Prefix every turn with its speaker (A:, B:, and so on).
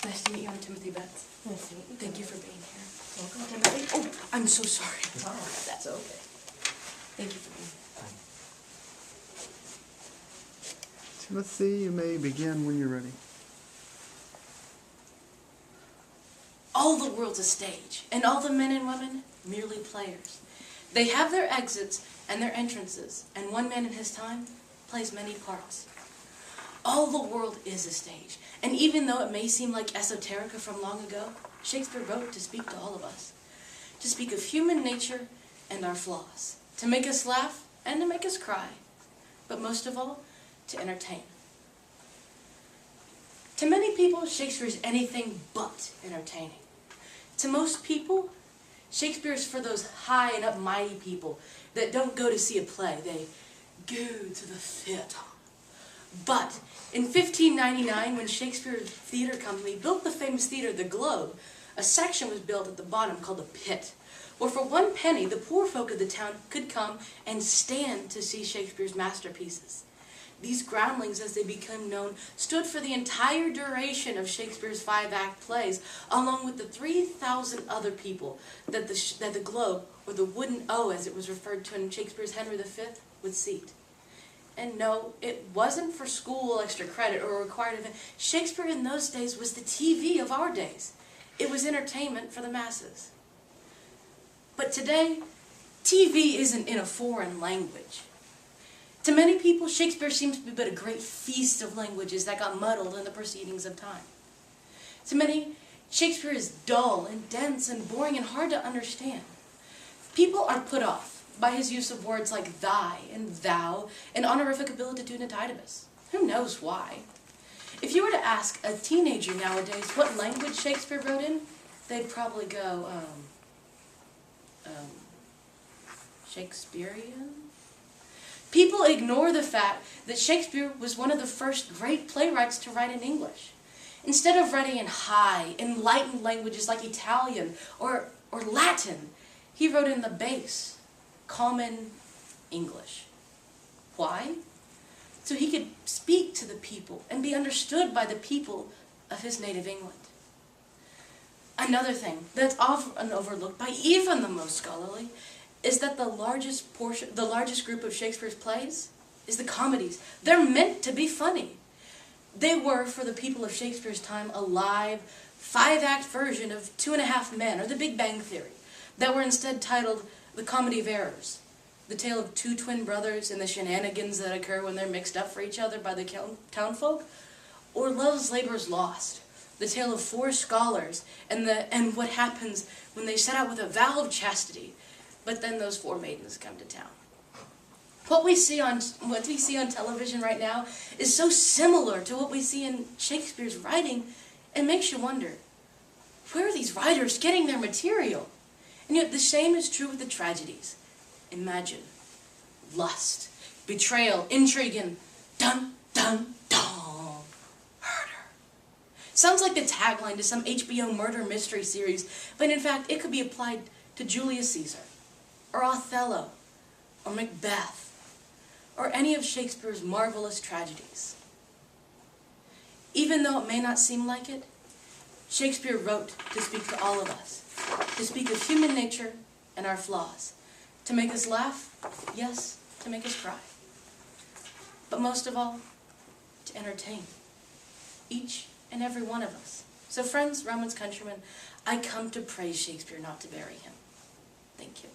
A: Nice to meet you, I'm Timothy Betts.
B: Nice to meet you.
A: Thank you for being here.
B: Welcome, Timothy.
A: Oh, I'm so sorry.
B: Oh, that's okay.
A: Thank you for being here.
C: Timothy, you may begin when you're ready.
A: All the world's a stage, and all the men and women merely players. They have their exits and their entrances, and one man in his time plays many parts. All the world is a stage, and even though it may seem like esoterica from long ago, Shakespeare wrote to speak to all of us, to speak of human nature and our flaws, to make us laugh and to make us cry, but most of all, to entertain. To many people, Shakespeare is anything but entertaining. To most people, Shakespeare is for those high and up mighty people that don't go to see a play, they go to the theater. But in 1599, when Shakespeare's theater company built the famous theater, the Globe, a section was built at the bottom called the Pit, where for 1 penny, the poor folk of the town could come and stand to see Shakespeare's masterpieces. These groundlings, as they became known, stood for the entire duration of Shakespeare's 5-act plays, along with the 3,000 other people that the Globe, or the wooden O as it was referred to in Shakespeare's Henry V, would seat. And no, it wasn't for school extra credit or a required event. Shakespeare in those days was the TV of our days. It was entertainment for the masses. But today, TV isn't in a foreign language. To many people, Shakespeare seems to be but a great feast of languages that got muddled in the proceedings of time. To many, Shakespeare is dull and dense and boring and hard to understand. People are put off by his use of words like thy and thou and honorific abilitatudinatibus. Who knows why? If you were to ask a teenager nowadays what language Shakespeare wrote in, they'd probably go, Shakespearean? People ignore the fact that Shakespeare was one of the first great playwrights to write in English. Instead of writing in high, enlightened languages like Italian or Latin, he wrote in the base, common English. Why? So he could speak to the people and be understood by the people of his native England. Another thing that's often overlooked by even the most scholarly is that the largest group of Shakespeare's plays is the comedies. They're meant to be funny. They were, for the people of Shakespeare's time, a live, 5-act version of 2.5 Men, or The Big Bang Theory, that were instead titled The Comedy of Errors, the tale of 2 twin brothers and the shenanigans that occur when they're mixed up for each other by the townfolk, or Love's Labour's Lost, the tale of 4 scholars and what happens when they set out with a vow of chastity, but then those 4 maidens come to town. What we see on television right now is so similar to what we see in Shakespeare's writing, it makes you wonder, where are these writers getting their material? And yet the same is true with the tragedies. Imagine lust, betrayal, intrigue, and dun, dun, dun, murder. Sounds like the tagline to some HBO murder mystery series, but in fact it could be applied to Julius Caesar, or Othello, or Macbeth, or any of Shakespeare's marvelous tragedies. Even though it may not seem like it, Shakespeare wrote to speak to all of us, to speak of human nature and our flaws, to make us laugh, yes, to make us cry, but most of all, to entertain each and every one of us. So friends, Romans countrymen, I come to praise Shakespeare, not to bury him. Thank you.